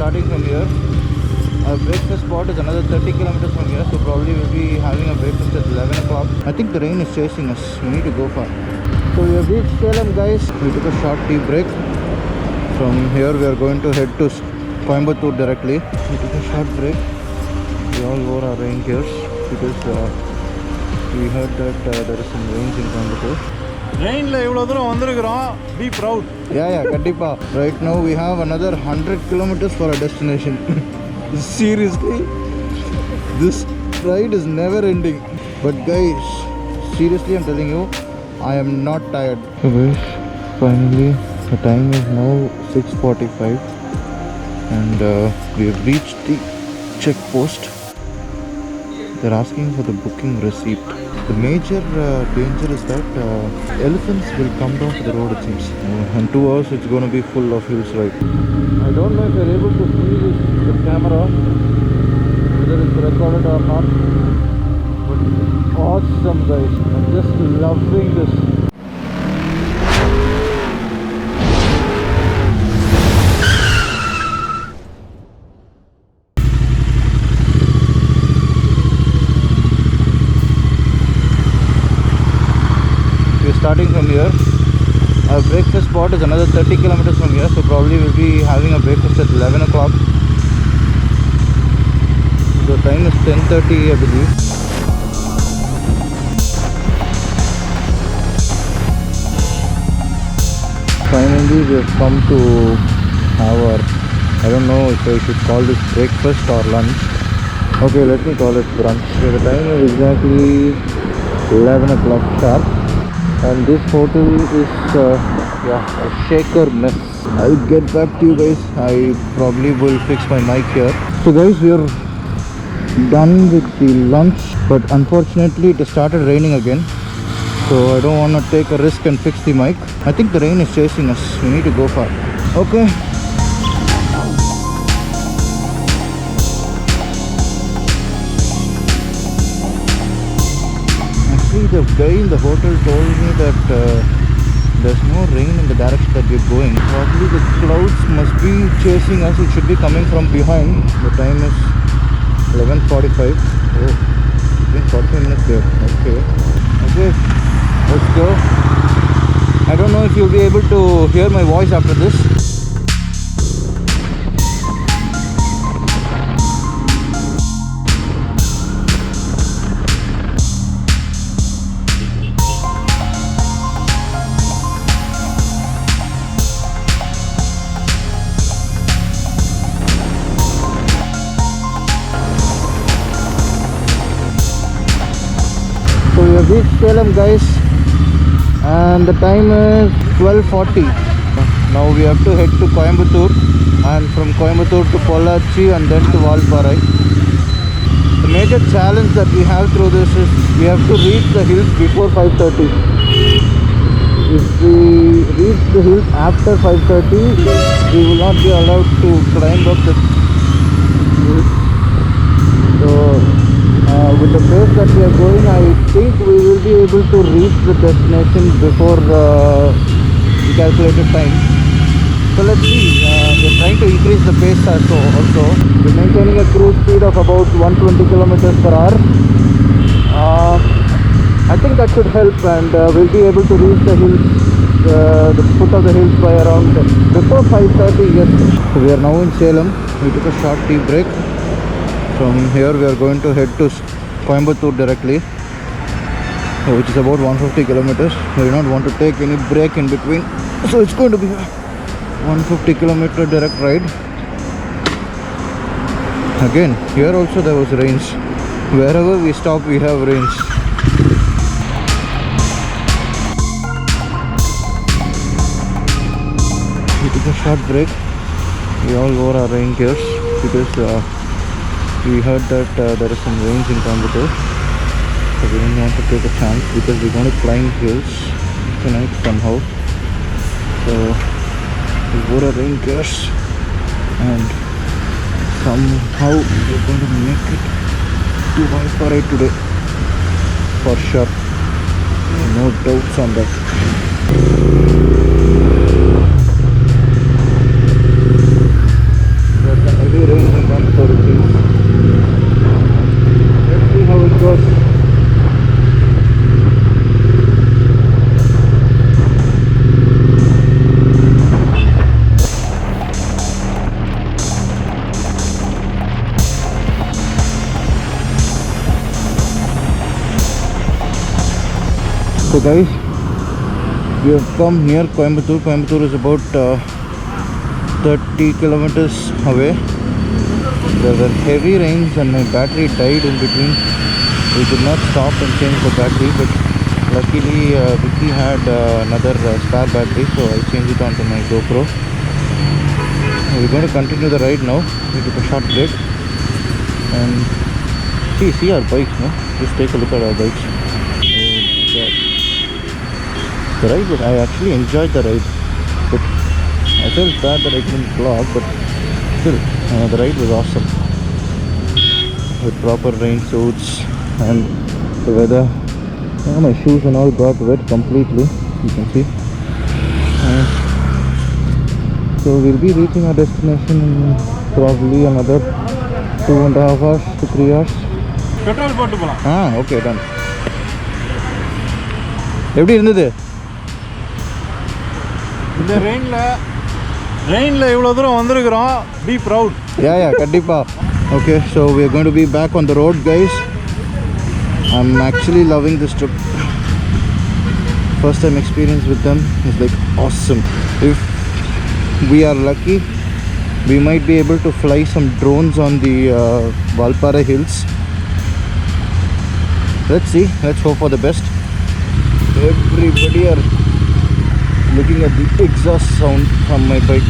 starting from here. Our breakfast spot is another 30 kilometers from here, so probably we'll be having a breakfast at 11 o'clock. I think the rain is chasing us. We need to go far. So we have reached Salem, guys. We took a short tea break. From here we are going to head to Coimbatore directly. We took a short break. We all wore our rain gears because we heard that there is some rains in Coimbatore. Rain la evlo dooram vandirukrom. Be proud. Yeah, kandipa. Right now we have another 100 kilometers for our destination. Seriously, this ride is never ending. But guys, seriously, I'm telling you, I am not tired. So guys, finally the time is now 6:45 and we have reached the check post. They're asking for the booking receipt. The major danger is that elephants will come down to the road, it seems. In 2 hours it's going to be full of hills, right? I don't know if you're able to see the camera, whether it's recorded or not. But awesome, guys. I'm just loving this. Starting from here. Our breakfast spot is another 30 kilometers from here, so probably we'll be having a breakfast at 11 o'clock. The time is 10:30, I believe. Finally we have come to our, I don't know if I should call this breakfast or lunch. Okay, let me call it brunch. So the time is exactly 11 o'clock sharp. And this hotel is a shaker mess. I'll get back to you guys. I probably will fix my mic here. So guys, we are done with the lunch, but unfortunately it started raining again. So I don't want to take a risk and fix the mic. I think the rain is chasing us. We need to go far. Okay. The guy in the hotel told me that there's no rain in the direction that we're going. Probably the clouds must be chasing us. It should be coming from behind. The time is 11:45. Oh, it's been 45 minutes there. Okay, let's go. I don't know if you'll be able to hear my voice after this. We have reached Salem, guys, and the time is 12:40. Now we have to head to Coimbatore, and from Coimbatore to Pollachi and then to Valparai. The major challenge that we have through this is we have to reach the hills before 5:30. If we reach the hills after 5:30, we will not be allowed to climb up the hills. So with the pace that we are going, I think we will be able to reach the destination before the calculated time. So let's see. We are trying to increase the pace also. We're maintaining a cruise speed of about 120 kilometers per hour. I think that should help, and we'll be able to reach the hills, the foot of the hills by around before 5:30. Yes. So we are now in Salem. We took a short tea break. From here we are going to head to Coimbatore directly, which is about 150 kilometers. We do not want to take any break in between, so it's going to be a 150 kilometer direct ride. Again, here also there was rains. Wherever we stop we have rains. We took a short break. We all wore our rain gears because we heard that there is some rains in Coimbatore, so we didn't want to take a chance because we're going to climb hills tonight somehow. So we wore our rain gears and somehow we're going to make it to Valparai today for sure. No doubts on that. There's an guys, we have come near Coimbatore. Coimbatore is about 30 kilometers away. There were heavy rains and my battery died in between. We could not stop and change the battery, but luckily Vicky had another spare battery, so I changed it onto my GoPro. We're going to continue the ride now. We took a short break and see our bikes, no? Just take a look at our bikes. Oh my god. The ride was, I actually enjoyed the ride, but I felt bad that I couldn't vlog, but still, the ride was awesome. With proper rain suits and the weather. My shoes and all got wet completely, you can see. So we'll be reaching our destination in probably another 2.5 hours to 3 hours. Petrol போட்டு போலாம். Okay, done. எப்படி இருந்தது? இந்த ரெயின்ல இவ்வளவு தூரம் வந்திருக்கிறோம். Be proud. Yeah, கண்டிப்பா. Okay, so we are going to be back on the road, guys. I'm actually loving this trip. First time experience with them is like awesome. If we are lucky, we might be able to fly some drones on the Valparai hills. Let's see, let's hope for the best. Everybody are looking at the exhaust sound from my bike.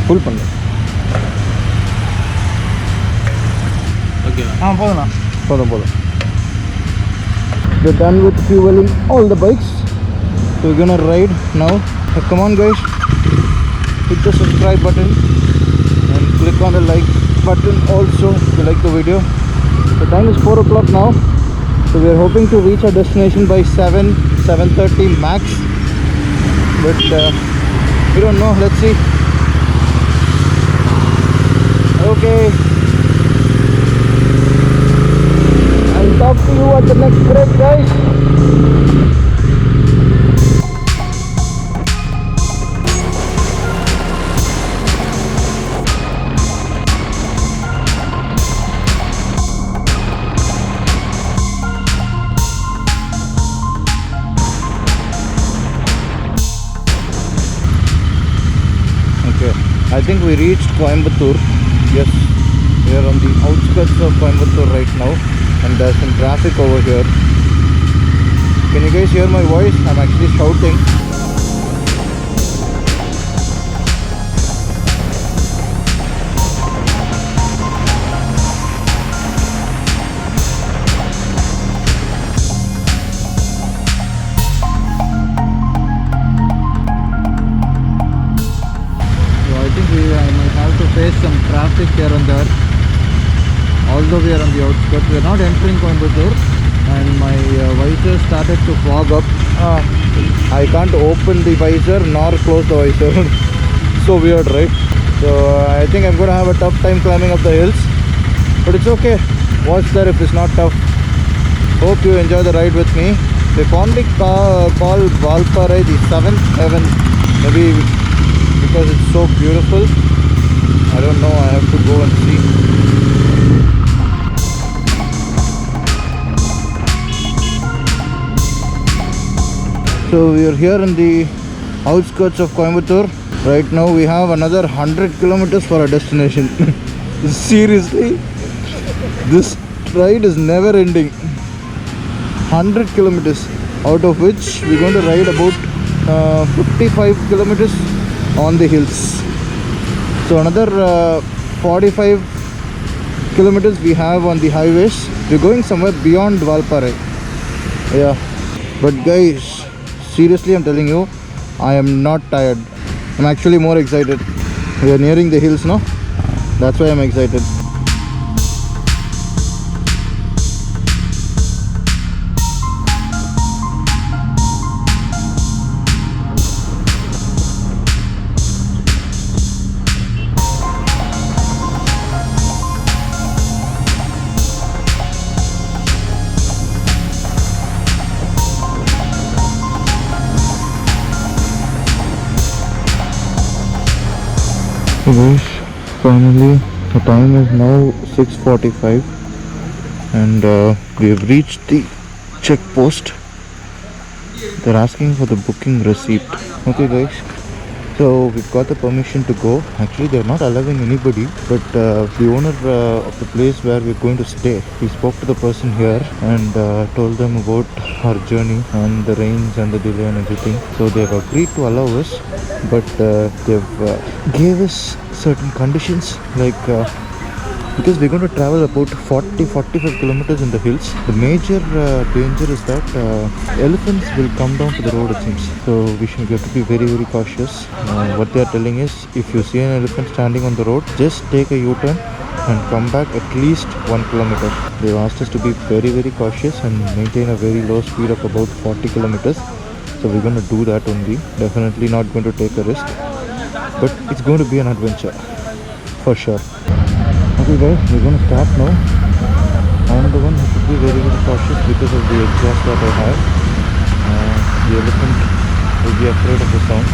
Full பண்ணு. Okay. போதும். We're done with fueling all the bikes. So we're gonna ride now. Come on guys, hit the subscribe button and click on the like button also if you like the video. The time is 4 o'clock now, so we are hoping to reach our destination by 7:30 max, but we don't know. Let's see. Okay, I'll talk to you at the next break, guys. Okay, I think we reached Coimbatore. Yes, we are on the outskirts of Coimbatore right now, and there's some traffic over here. Can you guys hear my voice? I'm actually shouting. I might have to face some traffic here and there. Although we are on the outskirts, we are not entering Coimbatore, and my visor started to fog up. I can't open the visor nor close the visor. So weird, right? So I think I'm going to have a tough time climbing up the hills, but it's okay. What's there if it's not tough? Hope you enjoy the ride with me. They fondly call Valparai the 7th heaven, maybe because it's so beautiful. I don't know, I have to go and see. So we are here in the outskirts of Coimbatore. Right now we have another 100 kilometers for our destination. Seriously, this ride is never ending. 100 kilometers, out of which we're going to ride about 55 kilometers on the hills. So another 45 kilometers we have on the highways. We're going somewhere beyond Valparai. Yeah, but guys, seriously I'm telling you, I am not tired. I'm actually more excited. We are nearing the hills now. That's why I'm excited. So guys, finally the time is now 6:45 and we have reached the check post. They're asking for the booking receipt. Okay guys, so we've got the permission to go. Actually they're not allowing anybody, but the owner of the place where we're going to stay, he spoke to the person here and told them about our journey and the rains and the delay and everything. So they've agreed to allow us, but they've gave us certain conditions like because we're going to travel about 40-45 kilometers in the hills. The major danger is that elephants will come down to the road, it seems. So we have to be very cautious. What they are telling is, if you see an elephant standing on the road, just take a U-turn and come back at least 1 kilometer. They've asked us to be very cautious and maintain a very low speed of about 40 kilometers. So we're going to do that only. Definitely not going to take a risk, but it's going to be an adventure for sure. Okay guys, we're going to start now. I'm the one who should be very cautious because of the exhaust that I have. The elephant will be afraid of the sound.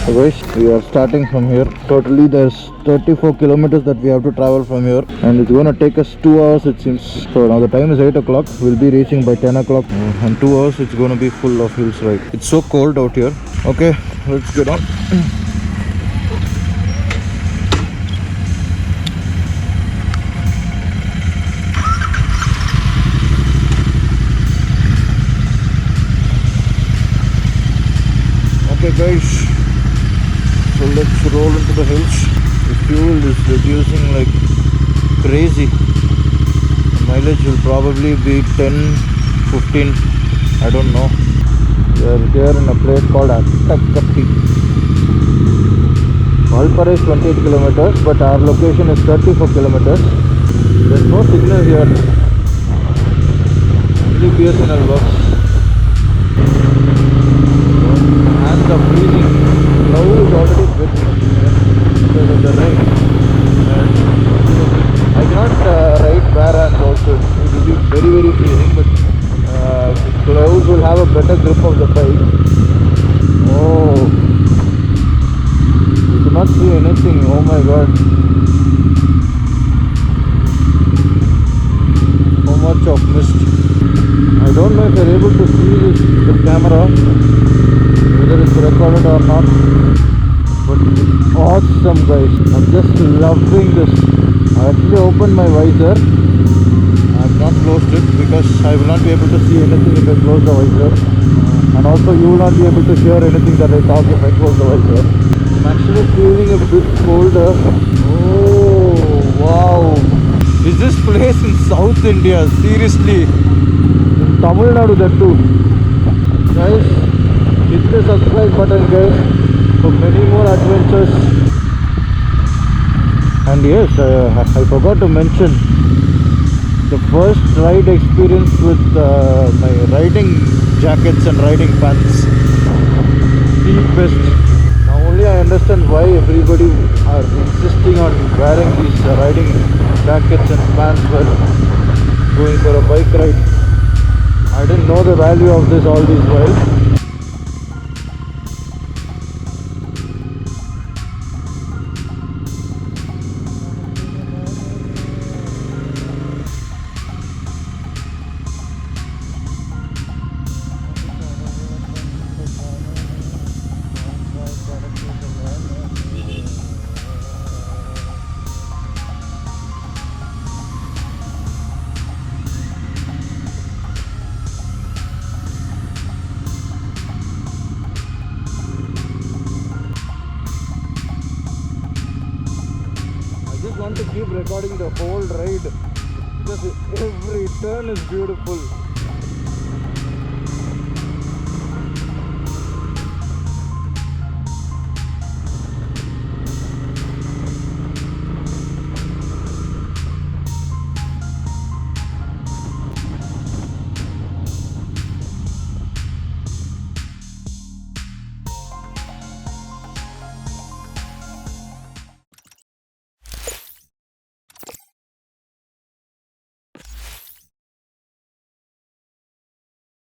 So guys, we are starting from here. Totally there's 34 kilometers that we have to travel from here, and it's gonna take us 2 hours it seems. So now the time is 8 o'clock. We'll be reaching by 10 o'clock, and 2 hours it's gonna be full of hills, right? It's so cold out here. Okay, let's get on. Okay guys, so let's roll into the hills. The fuel is reducing like crazy. The mileage will probably be 10-15, I don't know. We are here in a place called Attakapti. Valparai is 28 kilometers, but our location is 34 kilometers. There's no signal here. Only BSNL works. Hands are freezing. Now is already wet because of the rain. And I cannot ride bare hands also. It will be very freezing, but gloves will have a better grip of the bike. Oh, you cannot see anything. Oh my god. So much of mist. I don't know if you're able to see this with the camera, whether it's recorded or not, but it's awesome guys. I'm just loving this. I actually opened my visor. I've not closed it because I will not be able to see anything if I close the visor, and also you will not be able to hear anything that I talk if I close the visor. I'm actually feeling a bit colder. Oh wow, is this place in South India? Seriously, in Tamil Nadu that too. Guys, hit the subscribe button guys for many more adventures. And yes, I forgot to mention the first ride experience with my riding jackets and riding pants. The best. Now only I understand why everybody are insisting on wearing these riding jackets and pants while going for a bike ride. I didn't know the value of this all these while. I just want to keep recording the whole ride. because every turn is beautiful.